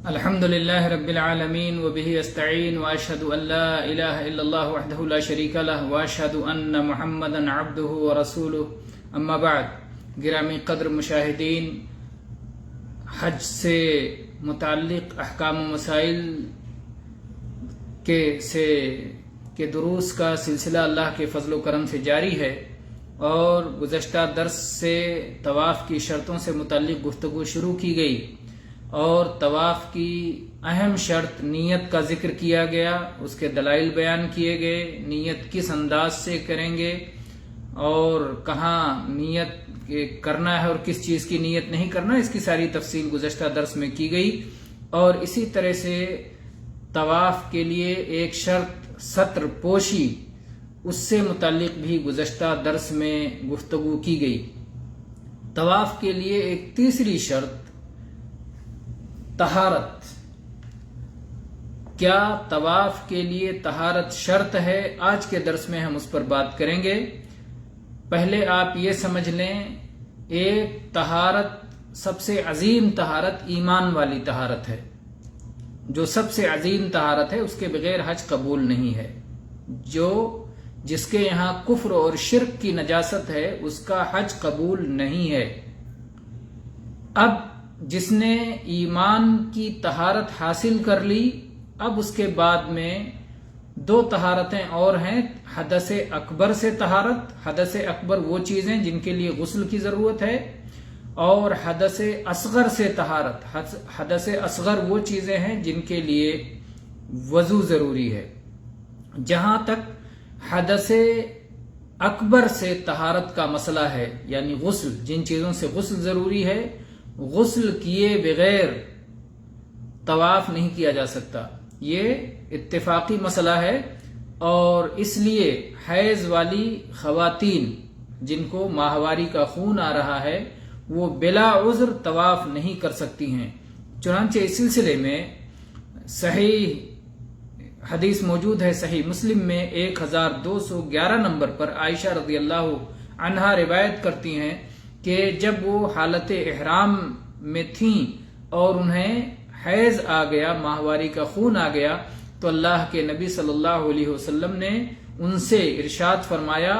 الحمد لله رب العالمين وبه استعين واشهد ان لا اله الا الله وحده لا شريك له واشهد ان محمدا عبده ورسوله اما بعد. گرامی قدر مشاہدین، حج سے متعلق احکام و مسائل کے دروس کا سلسلہ اللہ کے فضل و کرم سے جاری ہے، اور گزشتہ درس سے طواف کی شرطوں سے متعلق گفتگو شروع کی گئی، اور طواف کی اہم شرط نیت کا ذکر کیا گیا، اس کے دلائل بیان کیے گئے، نیت کس انداز سے کریں گے اور کہاں نیت کرنا ہے اور کس چیز کی نیت نہیں کرنا، اس کی ساری تفصیل گزشتہ درس میں کی گئی. اور اسی طرح سے طواف کے لیے ایک شرط ستر پوشی، اس سے متعلق بھی گزشتہ درس میں گفتگو کی گئی. طواف کے لیے ایک تیسری شرط طہارت. کیا طواف کے لیے طہارت شرط ہے؟ آج کے درس میں ہم اس پر بات کریں گے. پہلے آپ یہ سمجھ لیں، ایک طہارت، سب سے عظیم طہارت ایمان والی طہارت ہے، جو سب سے عظیم طہارت ہے، اس کے بغیر حج قبول نہیں ہے. جس کے یہاں کفر اور شرک کی نجاست ہے، اس کا حج قبول نہیں ہے. اب جس نے ایمان کی طہارت حاصل کر لی، اب اس کے بعد میں دو طہارتیں اور ہیں. حدث اکبر سے طہارت. حدث اکبر وہ چیزیں جن کے لیے غسل کی ضرورت ہے، اور حدث اصغر سے طہارت. حدث اصغر وہ چیزیں ہیں جن کے لیے وضو ضروری ہے. جہاں تک حدث اکبر سے طہارت کا مسئلہ ہے، یعنی غسل، جن چیزوں سے غسل ضروری ہے، غسل کیے بغیر طواف نہیں کیا جا سکتا. یہ اتفاقی مسئلہ ہے، اور اس لیے حیض والی خواتین جن کو ماہواری کا خون آ رہا ہے، وہ بلا عذر طواف نہیں کر سکتی ہیں. چنانچہ اس سلسلے میں صحیح حدیث موجود ہے، صحیح مسلم میں 1211 نمبر پر عائشہ رضی اللہ عنہا روایت کرتی ہیں کہ جب وہ حالت احرام میں تھیں اور انہیں حیض آ گیا، ماہواری کا خون آ گیا، تو اللہ کے نبی صلی اللہ علیہ وسلم نے ان سے ارشاد فرمایا،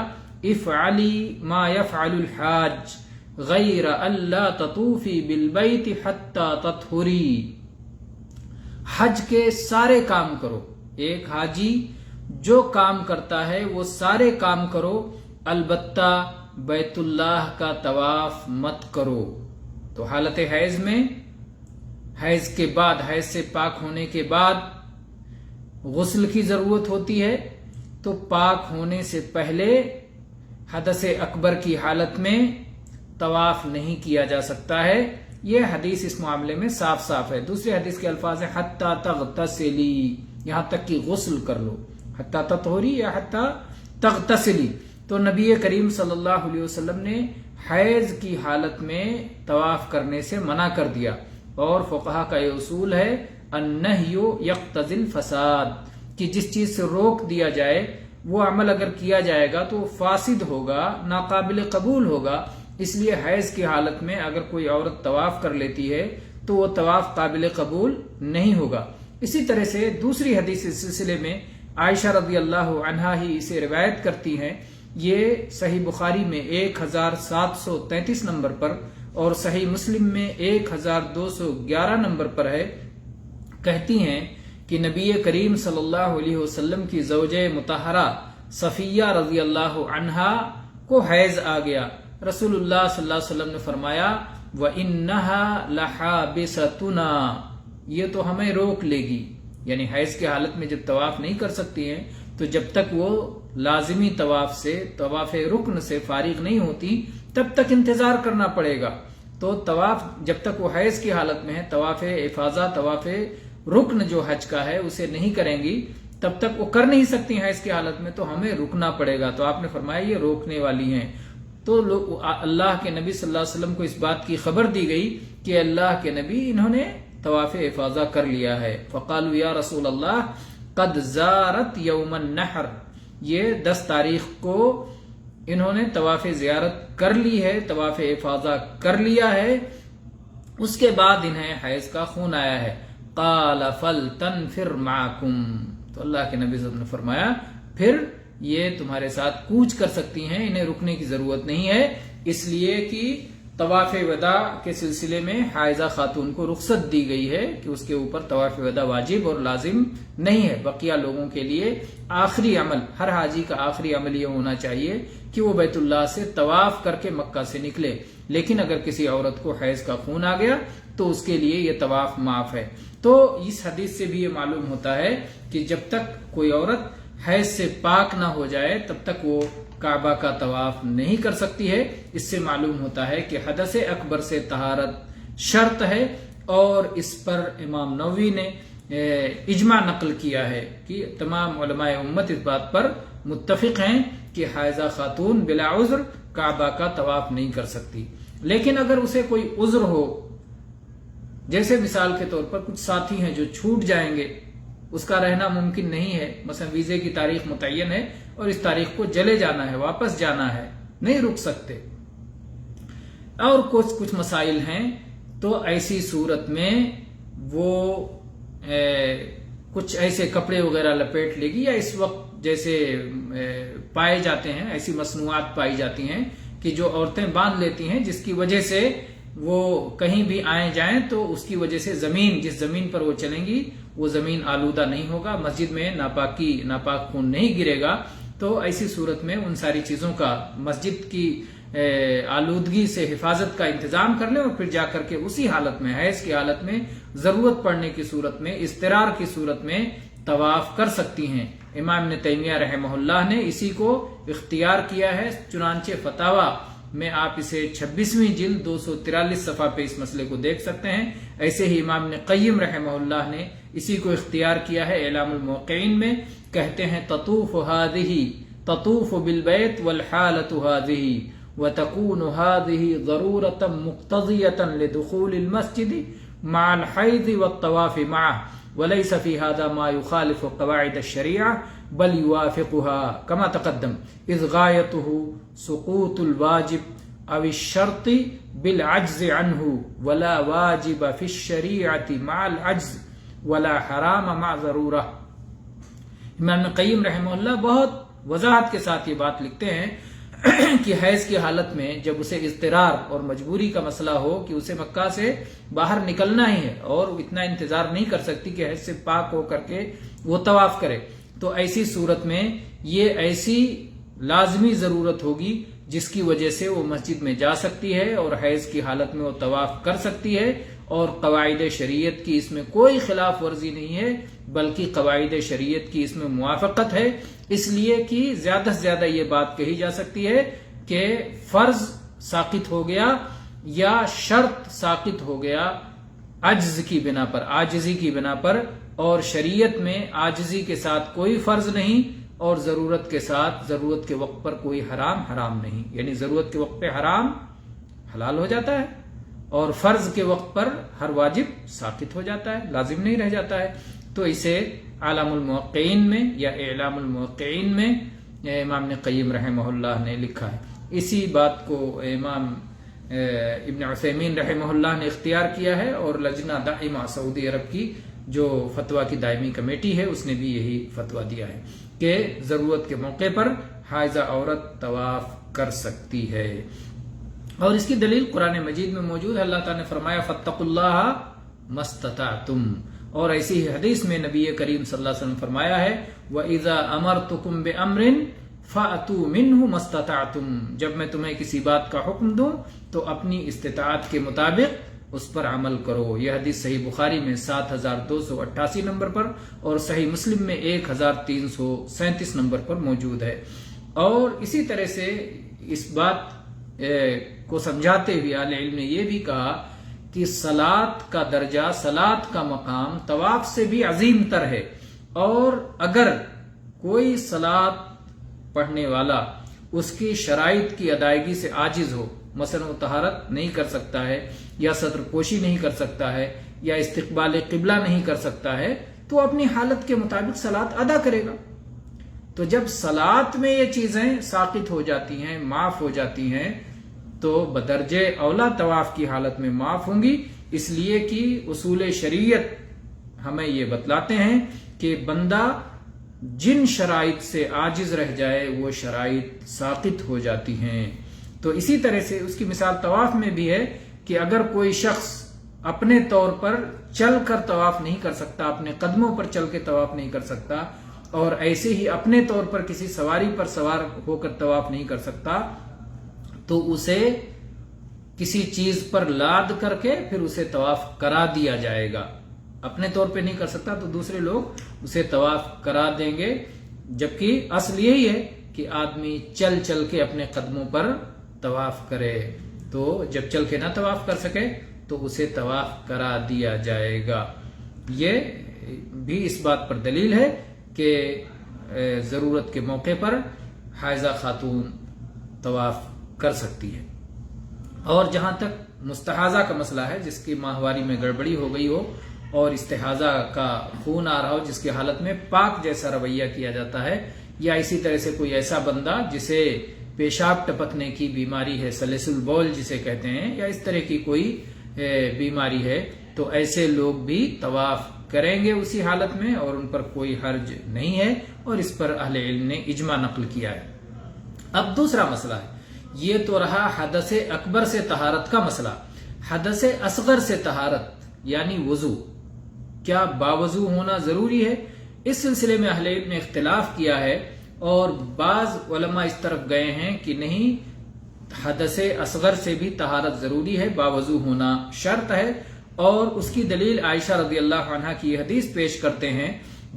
افعلی ما یفعل الحاج غیر اللہ تطوفی بالبیت حتی تطہری. حج کے سارے کام کرو. ایک حاجی جو کام کرتا ہے وہ سارے کام کرو، البتہ بیت اللہ کا طواف مت کرو. تو حالت حیض میں، حیض کے بعد، حیض سے پاک ہونے کے بعد غسل کی ضرورت ہوتی ہے، تو پاک ہونے سے پہلے حدث اکبر کی حالت میں طواف نہیں کیا جا سکتا ہے. یہ حدیث اس معاملے میں صاف صاف ہے. دوسری حدیث کے الفاظ ہیں حتی تغتسلی، یہاں تک کہ غسل کر لو، حتی تطہری یا حتی تغتسلی. تو نبی کریم صلی اللہ علیہ وسلم نے حیض کی حالت میں طواف کرنے سے منع کر دیا. اور فقہا کا یہ اصول ہے، النہی یقتضی الفساد، کہ جس چیز سے روک دیا جائے وہ عمل اگر کیا جائے گا تو فاسد ہوگا، ناقابل قبول ہوگا. اس لیے حیض کی حالت میں اگر کوئی عورت طواف کر لیتی ہے تو وہ طواف قابل قبول نہیں ہوگا. اسی طرح سے دوسری حدیث اس سلسلے میں عائشہ رضی اللہ عنہا ہی اسے روایت کرتی ہیں. یہ صحیح بخاری میں 1733 نمبر پر اور صحیح مسلم میں 1211 نمبر پر ہے. کہتی ہیں کہ نبی کریم صلی اللہ علیہ وسلم کی زوجہ مطہرہ صفیہ رضی اللہ عنہا کو حیض آ گیا. رسول اللہ صلی اللہ علیہ وسلم نے فرمایا، وَإِنَّهَا لَحَابِسَتُنَا، یہ تو ہمیں روک لے گی. یعنی حیض کی حالت میں جب طواف نہیں کر سکتی ہیں تو جب تک وہ لازمی طواف سے، طواف رکن سے فارغ نہیں ہوتی، تب تک انتظار کرنا پڑے گا. تو طواف جب تک وہ حیض کی حالت میں ہے، طواف افاضہ، طواف رکن جو حج کا ہے اسے نہیں کریں گی، تب تک وہ کر نہیں سکتی حیض کی حالت میں، تو ہمیں رکنا پڑے گا. تو آپ نے فرمایا یہ روکنے والی ہیں. تو اللہ کے نبی صلی اللہ علیہ وسلم کو اس بات کی خبر دی گئی کہ اللہ کے نبی انہوں نے طواف افاضہ کر لیا ہے. فقالوا یا رسول اللہ قد زارت یوم النحر، یہ 10 تاریخ کو انہوں نے طواف زیارت کر لی ہے، طواف افاضہ کر لیا ہے، اس کے بعد انہیں حیض کا خون آیا ہے. قال فلتنفر معکم، تو اللہ کے نبی صلی اللہ علیہ وسلم نے فرمایا پھر یہ تمہارے ساتھ کوچ کر سکتی ہیں، انہیں رکنے کی ضرورت نہیں ہے، اس لیے کہ طواف وداع کے سلسلے میں حائضہ خاتون کو رخصت دی گئی ہے کہ اس کے اوپر طواف وداع واجب اور لازم نہیں ہے۔ بقیہ لوگوں کے لیے آخری عمل، ہر حاجی کا آخری عمل یہ ہونا چاہیے کہ وہ بیت اللہ سے طواف کر کے مکہ سے نکلے، لیکن اگر کسی عورت کو حیض کا خون آ گیا تو اس کے لیے یہ طواف معاف ہے۔ تو اس حدیث سے بھی یہ معلوم ہوتا ہے کہ جب تک کوئی عورت حیض سے پاک نہ ہو جائے تب تک وہ کعبہ کا طواف نہیں کر سکتی ہے۔ اس سے معلوم ہوتا ہے کہ حدث اکبر سے طہارت شرط ہے، اور اس پر امام نووی نے اجماع نقل کیا ہے کہ تمام علماء امت اس بات پر متفق ہیں کہ حائضہ خاتون بلا عذر کعبہ کا طواف نہیں کر سکتی۔ لیکن اگر اسے کوئی عذر ہو، جیسے مثال کے طور پر کچھ ساتھی ہیں جو چھوٹ جائیں گے، اس کا رہنا ممکن نہیں ہے، مثلا ویزے کی تاریخ متعین ہے اور اس تاریخ کو چلے جانا ہے، واپس جانا ہے، نہیں رک سکتے، اور کچھ مسائل ہیں، تو ایسی صورت میں وہ کچھ ایسے کپڑے وغیرہ لپیٹ لے گی، یا اس وقت جیسے پائے جاتے ہیں ایسی مصنوعات پائی جاتی ہیں کہ جو عورتیں باندھ لیتی ہیں، جس کی وجہ سے وہ کہیں بھی آئیں جائیں تو اس کی وجہ سے زمین، جس زمین پر وہ چلیں گی وہ زمین آلودہ نہیں ہوگا، مسجد میں ناپاک خون نہیں گرے گا۔ تو ایسی صورت میں ان ساری چیزوں کا مسجد کی آلودگی سے حفاظت کا انتظام کر لیں، اور پھر جا کر کے اسی حالت میں، حیض کی حالت میں، ضرورت پڑنے کی صورت میں، اضطرار کی صورت میں طواف کر سکتی ہیں۔ امام ابن تیمیہ رحمہ اللہ نے اسی کو اختیار کیا ہے، چنانچہ فتاوی میں آپ اسے 26ویں جلد 243 صفحہ پہ اس مسئلے کو دیکھ سکتے ہیں۔ ایسے ہی امام ابن قیم رحمہ اللہ نے اسی کو اختیار کیا ہے، اعلام الموقعین میں کہتے ہیں تطوف بالبیت والحالۃ هذه وتكون هذه ضرورة مقتضية لدخول المسجد مع الحيض والطواف معه وليس في هذا ما يخالف قواعد الشريعة بل يوافقها كما تقدم إذ غايته سقوط الواجب أو الشرط بالعجز عنه ولا واجب في الشريعة مع العجز ولا حرام مع ضرورة۔ امام قیم رحمہ اللہ بہت وضاحت کے ساتھ یہ بات لکھتے ہیں کہ حیض کی حالت میں جب اسے اضطرار اور مجبوری کا مسئلہ ہو کہ اسے مکہ سے باہر نکلنا ہی ہے اور اتنا انتظار نہیں کر سکتی کہ حیض سے پاک ہو کر کے وہ طواف کرے، تو ایسی صورت میں یہ ایسی لازمی ضرورت ہوگی جس کی وجہ سے وہ مسجد میں جا سکتی ہے اور حیض کی حالت میں وہ طواف کر سکتی ہے، اور قواعد شریعت کی اس میں کوئی خلاف ورزی نہیں ہے بلکہ قواعد شریعت کی اس میں موافقت ہے، اس لیے کہ زیادہ سے زیادہ یہ بات کہی جا سکتی ہے کہ فرض ساقط ہو گیا یا شرط ساقط ہو گیا عجز کی بنا پر، عاجزی کی بنا پر، اور شریعت میں عاجزی کے ساتھ کوئی فرض نہیں، اور ضرورت کے ساتھ ضرورت کے وقت پر کوئی حرام نہیں، یعنی ضرورت کے وقت پہ حرام حلال ہو جاتا ہے اور فرض کے وقت پر ہر واجب ساقط ہو جاتا ہے، لازم نہیں رہ جاتا ہے۔ تو اسے اعلام الموقعین میں یا اعلام الموقعین میں امام ابن قیم رحمہ اللہ نے لکھا ہے۔ اسی بات کو امام ابن عثیمین رحمہ اللہ نے اختیار کیا ہے، اور لجنہ دائمہ سعودی عرب کی جو فتویٰ کی دائمی کمیٹی ہے اس نے بھی یہی فتویٰ دیا ہے کہ ضرورت کے موقع پر حائضہ عورت طواف کر سکتی ہے، اور اس کی دلیل قرآن مجید میں موجود ہے۔ اللہ تعالیٰ نے فرمایا فاتقوا اللہ ما استطعتم، اور ایسی ہی حدیث میں نبی کریم صلی اللہ علیہ وسلم فرمایا ہے وَإِذَا أَمَرْتُكُمْ بِأَمْرٍ فَأْتُوا مِنْهُ مَا اسْتَطَعْتُمْ، جب میں تمہیں کسی بات کا حکم دوں تو اپنی استطاعت کے مطابق اس پر عمل کرو۔ یہ حدیث صحیح بخاری میں 7288 نمبر پر اور صحیح مسلم میں 1337 نمبر پر موجود ہے۔ اور اسی طرح سے اس بات کو سمجھاتے ہوئے اہل علم نے یہ بھی کہا کہ صلاۃ کا درجہ، صلاۃ کا مقام طواف سے بھی عظیم تر ہے، اور اگر کوئی صلاۃ پڑھنے والا اس کی شرائط کی ادائیگی سے عاجز ہو، مثلا وہ طہارت نہیں کر سکتا ہے یا سطر پوشی نہیں کر سکتا ہے یا استقبال قبلہ نہیں کر سکتا ہے، تو اپنی حالت کے مطابق صلاۃ ادا کرے گا۔ تو جب صلاۃ میں یہ چیزیں ساقط ہو جاتی ہیں، معاف ہو جاتی ہیں، تو بدرجہ اولا طواف کی حالت میں معاف ہوں گی، اس لیے کہ اصول شریعت ہمیں یہ بتلاتے ہیں کہ بندہ جن شرائط سے عاجز رہ جائے وہ شرائط ساقط ہو جاتی ہیں. تو اسی طرح سے اس کی مثال طواف میں بھی ہے کہ اگر کوئی شخص اپنے طور پر چل کر طواف نہیں کر سکتا، اپنے قدموں پر چل کے طواف نہیں کر سکتا، اور ایسے ہی اپنے طور پر کسی سواری پر سوار ہو کر طواف نہیں کر سکتا، تو اسے کسی چیز پر لاد کر کے پھر اسے طواف کرا دیا جائے گا. اپنے طور پہ نہیں کر سکتا تو دوسرے لوگ اسے طواف کرا دیں گے، جبکہ اصل یہی ہے کہ آدمی چل چل کے اپنے قدموں پر طواف کرے. تو جب چل کے نہ طواف کر سکے تو اسے طواف کرا دیا جائے گا. یہ بھی اس بات پر دلیل ہے کہ ضرورت کے موقع پر حائضہ خاتون طواف کر سکتی ہے. اور جہاں تک مستحاضہ کا مسئلہ ہے، جس کی ماہواری میں گڑبڑی ہو گئی ہو اور استحاضہ کا خون آ رہا ہو، جس کی حالت میں پاک جیسا رویہ کیا جاتا ہے، یا اسی طرح سے کوئی ایسا بندہ جسے پیشاب ٹپکنے کی بیماری ہے، سلسل بول جسے کہتے ہیں، یا اس طرح کی کوئی بیماری ہے، تو ایسے لوگ بھی طواف کریں گے اسی حالت میں، اور ان پر کوئی حرج نہیں ہے، اور اس پر اہل علم نے اجماع نقل کیا ہے. اب دوسرا مسئلہ ہے، یہ تو رہا حدث اکبر سے طہارت کا مسئلہ. حدث اصغر سے طہارت یعنی وضو، کیا باوضو ہونا ضروری ہے؟ اس سلسلے میں اہل علم نے اختلاف کیا ہے، اور بعض علماء اس طرف گئے ہیں کہ نہیں، حدث اصغر سے بھی طہارت ضروری ہے، باوضو ہونا شرط ہے. اور اس کی دلیل عائشہ رضی اللہ عنہا کی حدیث پیش کرتے ہیں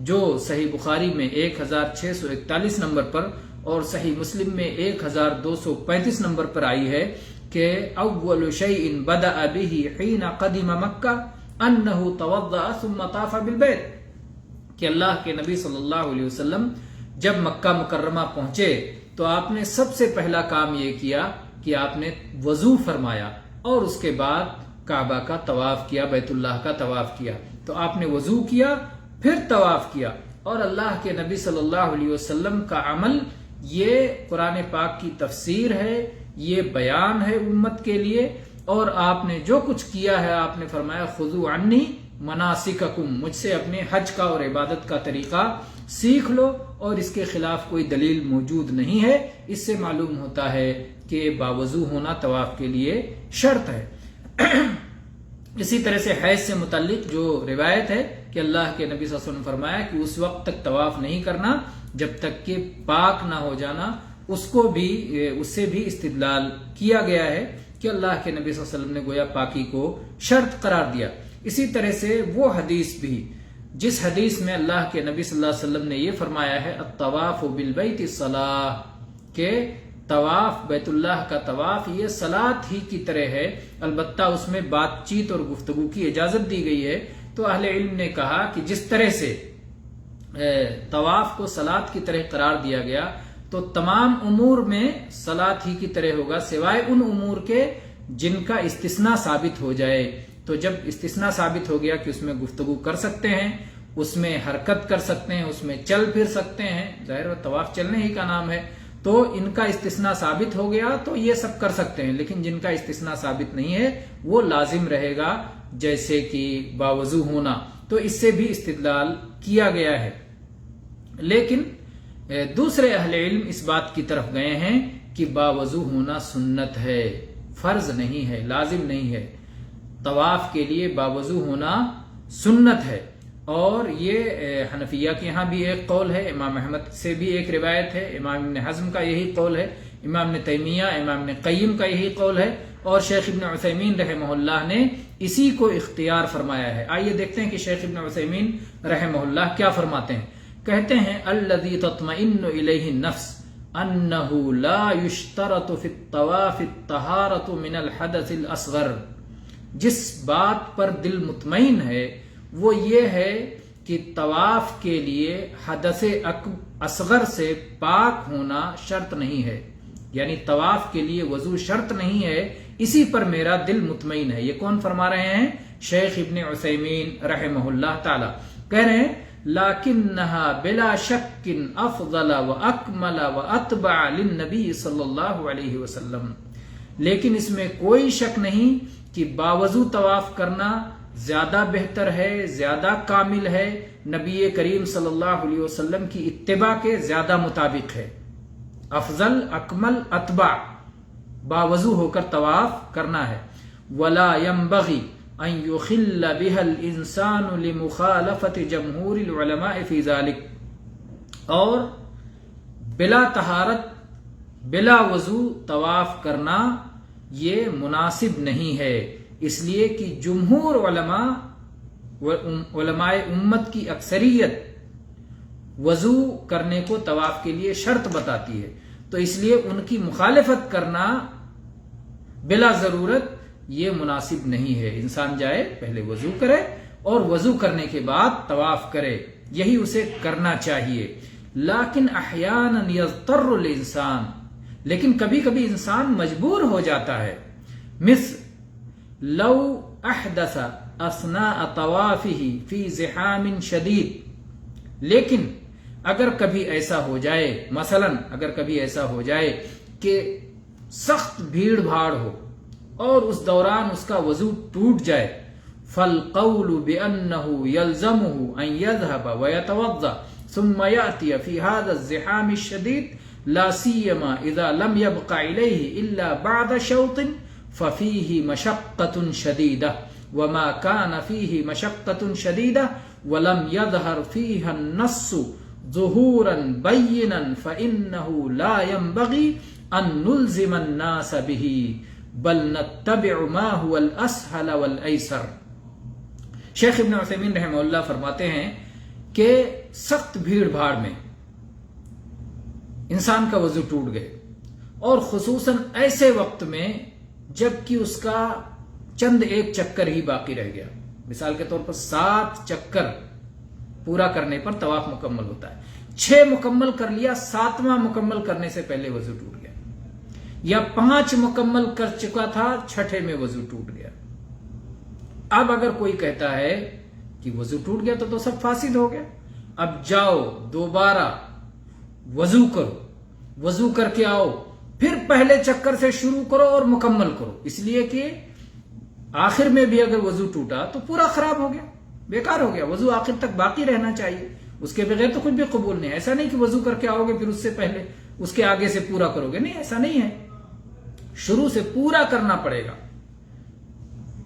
جو صحیح بخاری میں 1641 نمبر پر اور صحیح مسلم میں 1235 نمبر پر آئی ہے کہ اول شیء بدأ به حين قدم مکہ انہ توضأ ثم طاف بالبیت، کہ اللہ کے نبی صلی اللہ علیہ وسلم جب مکہ مکرمہ پہنچے تو آپ نے سب سے پہلا کام یہ کیا کہ آپ نے وضو فرمایا اور اس کے بعد کعبہ کا طواف کیا، بیت اللہ کا طواف کیا. تو آپ نے وضو کیا پھر طواف کیا، اور اللہ کے نبی صلی اللہ علیہ وسلم کا عمل یہ قرآن پاک کی تفسیر ہے، یہ بیان ہے امت کے لیے. اور آپ نے جو کچھ کیا ہے، آپ نے فرمایا خذوا عنی مناسککم، مجھ سے اپنے حج کا اور عبادت کا طریقہ سیکھ لو، اور اس کے خلاف کوئی دلیل موجود نہیں ہے. اس سے معلوم ہوتا ہے کہ باوضو ہونا طواف کے لیے شرط ہے. اسی طرح سے حیض سے متعلق جو روایت ہے کہ اللہ کے نبی صلی اللہ علیہ وسلم فرمایا کہ اس وقت تک طواف نہیں کرنا جب تک کہ پاک نہ ہو جانا، اس سے بھی استدلال کیا گیا ہے کہ اللہ کے نبی صلی اللہ علیہ وسلم نے گویا پاکی کو شرط قرار دیا. اسی طرح سے وہ حدیث بھی جس حدیث میں اللہ کے نبی صلی اللہ علیہ وسلم نے یہ فرمایا ہے الطواف بالبیت الصلاۃ، کہ طواف بیت اللہ کا طواف یہ صلاۃ ہی کی طرح ہے، البتہ اس میں بات چیت اور گفتگو کی اجازت دی گئی ہے. تو اہل علم نے کہا کہ جس طرح سے طواف کو صلاۃ کی طرح قرار دیا گیا تو تمام امور میں صلاۃ ہی کی طرح ہوگا، سوائے ان امور کے جن کا استثناء ثابت ہو جائے. تو جب استثناء ثابت ہو گیا کہ اس میں گفتگو کر سکتے ہیں، اس میں حرکت کر سکتے ہیں، اس میں چل پھر سکتے ہیں، ظاہر طواف چلنے ہی کا نام ہے، تو ان کا استثناء ثابت ہو گیا تو یہ سب کر سکتے ہیں. لیکن جن کا استثناء ثابت نہیں ہے وہ لازم رہے گا، جیسے کہ باوضو ہونا. تو اس سے بھی استدلال کیا گیا ہے. لیکن دوسرے اہل علم اس بات کی طرف گئے ہیں کہ باوضو ہونا سنت ہے، فرض نہیں ہے، لازم نہیں ہے. طواف کے لیے باوضو ہونا سنت ہے. اور یہ حنفیہ کے ہاں بھی ایک قول ہے، امام احمد سے بھی ایک روایت ہے، امام ابن حزم کا یہی قول ہے، امام ابن تیمیہ، امام ابن قیم کا یہی قول ہے، اور شیخ ابن عثیمین رحمہ اللہ نے اسی کو اختیار فرمایا ہے. آئیے دیکھتے ہیں کہ شیخ ابن عثیمین رحمہ اللہ کیا فرماتے ہیں. کہتے ہیں الذی تطمئن الیہ النفس انہ لا یشترط فی الطواف الطہارۃ من الحدث الاصغر، جس بات پر دل مطمئن ہے وہ یہ ہے کہ طواف کے لیے حدث اصغر سے پاک ہونا شرط نہیں ہے، یعنی طواف کے لیے وضو شرط نہیں ہے، اسی پر میرا دل مطمئن ہے. یہ کون فرما رہے ہیں؟ شیخ ابن عثیمین رحمہ اللہ تعالی. کہہ رہے ہیں لکنھا بلا شک افضل واکمل واتبع للنبی صلی اللہ علیہ وسلم، لیکن اس میں کوئی شک نہیں کہ باوضو طواف کرنا زیادہ بہتر ہے، زیادہ کامل ہے، نبی کریم صلی اللہ علیہ وسلم کی اتباع کے زیادہ مطابق ہے۔ افضل، اکمل، اتبع، باوضو ہو کر طواف کرنا ہے۔ ولا ينبغي ان يخل بها الانسان لمخالفة جمهور العلماء في ذلك، اور بلا طہارت، بلا وضو طواف کرنا یہ مناسب نہیں ہے، اس لیے کہ جمہور علماء امت کی اکثریت وضو کرنے کو طواف کے لیے شرط بتاتی ہے، تو اس لیے ان کی مخالفت کرنا بلا ضرورت یہ مناسب نہیں ہے۔ انسان جائے پہلے وضو کرے اور وضو کرنے کے بعد طواف کرے، یہی اسے کرنا چاہیے۔ لیکن احیانا یضطر الانسان، لیکن کبھی کبھی انسان مجبور ہو جاتا ہے۔ مثل لو احدث اثناء طوافه فی زحام شدید، لیکن اگر کبھی ایسا ہو جائے، مثلا اگر کبھی ایسا ہو جائے کہ سخت بھیڑ بھاڑ ہو اور اس دوران اس کا وضو ٹوٹ جائے، فالقول بأنه يلزمه ان يذهب ويتوضأ ثم يأتي في هذا الزحام الشديد لا سيما اذا لم يبق اليه الا بعد شوط ففيه مشقة شديدة، وما كان فيه مشقة شديدة ولم يظهر فيها النص ظهورا بينا فإنه لا ينبغي ان نلزم الناس به بل نتبع ما هو الاسهل والایسر۔ شیخ ابن عثیمین رحمہ اللہ فرماتے ہیں کہ سخت بھیڑ بھاڑ میں انسان کا وضو ٹوٹ گئے، اور خصوصاً ایسے وقت میں جب کہ اس کا چند ایک چکر ہی باقی رہ گیا، مثال کے طور پر 7 چکر پورا کرنے پر طواف مکمل ہوتا ہے، 6 مکمل کر لیا، 7واں مکمل کرنے سے پہلے وضو ٹوٹ گیا، یا 5 مکمل کر چکا تھا، 6 میں وضو ٹوٹ گیا۔ اب اگر کوئی کہتا ہے کہ وضو ٹوٹ گیا تو سب فاسد ہو گیا، اب جاؤ دوبارہ وضو کرو، وضو کر کے آؤ، پھر پہلے چکر سے شروع کرو اور مکمل کرو، اس لیے کہ آخر میں بھی اگر وضو ٹوٹا تو پورا خراب ہو گیا، بیکار ہو گیا۔ وضو آخر تک باقی رہنا چاہیے، اس کے بغیر تو کچھ بھی قبول نہیں۔ ایسا نہیں کہ وضو کر کے آؤ گے پھر اس سے پہلے اس کے آگے سے پورا کرو گے، نہیں، ایسا نہیں ہے، شروع سے پورا کرنا پڑے گا۔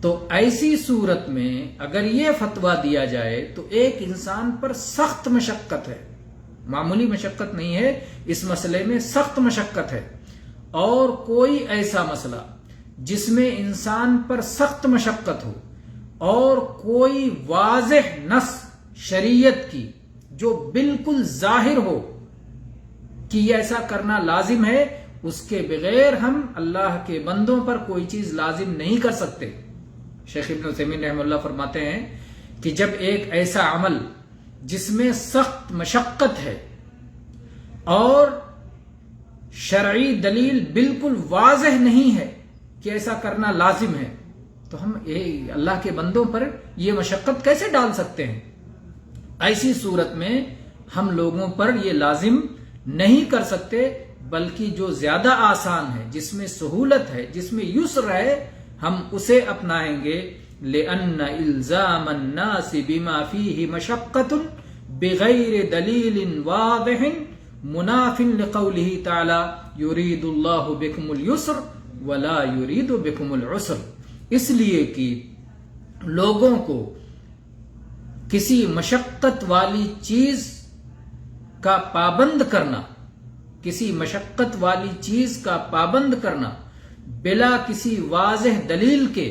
تو ایسی صورت میں اگر یہ فتویٰ دیا جائے تو ایک انسان پر سخت مشقت ہے، معمولی مشقت نہیں ہے، اس مسئلے میں سخت مشقت ہے۔ اور کوئی ایسا مسئلہ جس میں انسان پر سخت مشقت ہو اور کوئی واضح نص شریعت کی جو بالکل ظاہر ہو کہ یہ ایسا کرنا لازم ہے، اس کے بغیر ہم اللہ کے بندوں پر کوئی چیز لازم نہیں کر سکتے۔ شیخ ابن عثیمین رحمہ اللہ فرماتے ہیں کہ جب ایک ایسا عمل جس میں سخت مشقت ہے اور شرعی دلیل بالکل واضح نہیں ہے کہ ایسا کرنا لازم ہے، تو ہم اللہ کے بندوں پر یہ مشقت کیسے ڈال سکتے ہیں؟ ایسی صورت میں ہم لوگوں پر یہ لازم نہیں کر سکتے، بلکہ جو زیادہ آسان ہے، جس میں سہولت ہے، جس میں یسر ہے، ہم اسے اپنائیں گے۔ لأن الزام الناس بما فيه مشقة بغیر دلیل واضح مناف لقوله تعالی یرید اللہ بکم اليسر ولا یرید بکم العسر، اس لیے کہ لوگوں کو کسی مشقت والی چیز کا پابند کرنا، کسی مشقت والی چیز کا پابند کرنا بلا کسی واضح دلیل کے،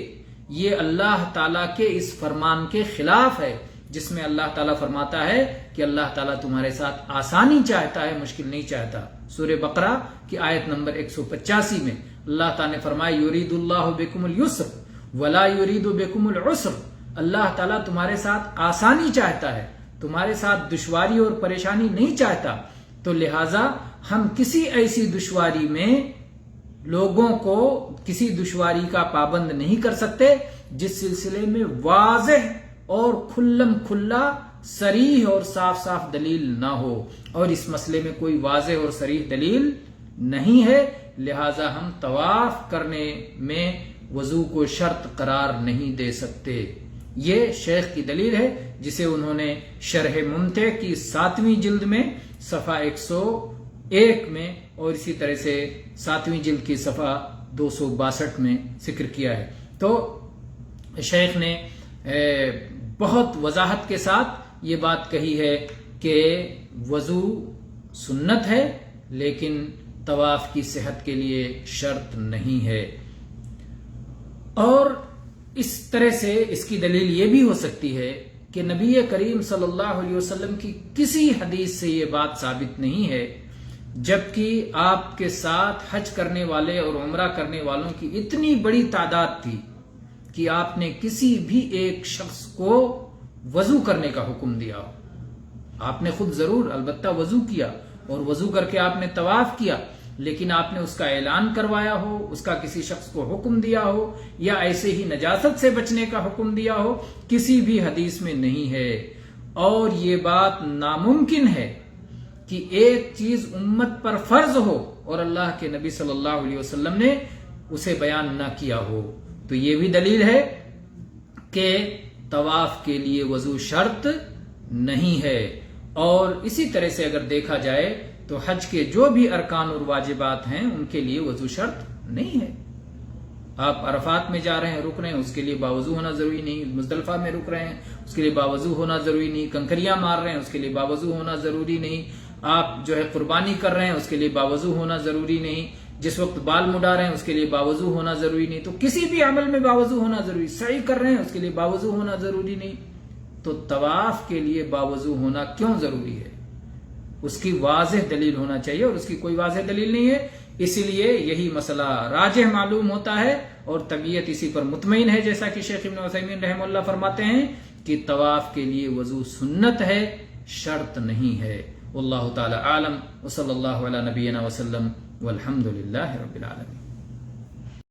یہ اللہ تعالیٰ کے اس فرمان کے خلاف ہے، جس میں اللہ تعالیٰ فرماتا ہے کہ اللہ تعالیٰ تمہارے ساتھ آسانی چاہتا ہے، مشکل نہیں چاہتا۔ سورہ بقرہ کی آیت نمبر 185 میں اللہ تعالیٰ نے فرمایا یرید اللہ بکم اليسر ولا یرید بکم العسر، اللہ تعالیٰ تمہارے ساتھ آسانی چاہتا ہے، تمہارے ساتھ دشواری اور پریشانی نہیں چاہتا۔ تو لہٰذا ہم کسی ایسی دشواری میں لوگوں کو کسی دشواری کا پابند نہیں کر سکتے جس سلسلے میں واضح اور کھلم کھلا صریح اور صاف صاف دلیل نہ ہو، اور اس مسئلے میں کوئی واضح اور صریح دلیل نہیں ہے، لہذا ہم طواف کرنے میں وضو کو شرط قرار نہیں دے سکتے۔ یہ شیخ کی دلیل ہے جسے انہوں نے شرح ممتع کی 7ویں جلد میں صفحہ 101 میں اور اسی طرح سے 7ویں جلد کی صفحہ 262 میں ذکر کیا ہے۔ تو شیخ نے بہت وضاحت کے ساتھ یہ بات کہی ہے کہ وضو سنت ہے لیکن طواف کی صحت کے لیے شرط نہیں ہے۔ اور اس طرح سے اس کی دلیل یہ بھی ہو سکتی ہے کہ نبی کریم صلی اللہ علیہ وسلم کی کسی حدیث سے یہ بات ثابت نہیں ہے، جبکہ آپ کے ساتھ حج کرنے والے اور عمرہ کرنے والوں کی اتنی بڑی تعداد تھی کہ آپ نے کسی بھی ایک شخص کو وضو کرنے کا حکم دیا ہو۔ آپ نے خود ضرور البتہ وضو کیا اور وضو کر کے آپ نے طواف کیا، لیکن آپ نے اس کا اعلان کروایا ہو، اس کا کسی شخص کو حکم دیا ہو یا ایسے ہی نجاست سے بچنے کا حکم دیا ہو، کسی بھی حدیث میں نہیں ہے۔ اور یہ بات ناممکن ہے کہ ایک چیز امت پر فرض ہو اور اللہ کے نبی صلی اللہ علیہ وسلم نے اسے بیان نہ کیا ہو۔ تو یہ بھی دلیل ہے کہ طواف کے لیے وضو شرط نہیں ہے۔ اور اسی طرح سے اگر دیکھا جائے تو حج کے جو بھی ارکان اور واجبات ہیں ان کے لیے وضو شرط نہیں ہے۔ آپ عرفات میں جا رہے ہیں، رک رہے ہیں، اس کے لیے باوضو ہونا ضروری نہیں۔ مزدلفہ میں رک رہے ہیں، اس کے لیے باوضو ہونا ضروری نہیں۔ کنکریاں مار رہے ہیں، اس کے لیے باوضو ہونا ضروری نہیں۔ آپ جو ہے قربانی کر رہے ہیں، اس کے لیے باوضو ہونا ضروری نہیں۔ جس وقت بال مڈا رہے ہیں اس کے لیے باوضو ہونا ضروری نہیں۔ تو کسی بھی عمل میں باوضو ہونا ضروری، سعی کر رہے ہیں اس کے لیے باوضو ہونا ضروری نہیں۔ تو طواف کے لیے باوضو ہونا کیوں ضروری ہے؟ اس کی واضح دلیل ہونا چاہیے اور اس کی کوئی واضح دلیل نہیں ہے، اسی لیے یہی مسئلہ راجح معلوم ہوتا ہے اور طبیعت اسی پر مطمئن ہے، جیسا کہ شیخ ابن عثیمین رحمہ اللہ فرماتے ہیں کہ طواف کے لیے وضو سنت ہے، شرط نہیں ہے۔ واللہ تعالی عالم، وصلی اللہ علی نبینا وسلم، والحمد للہ رب العالمین۔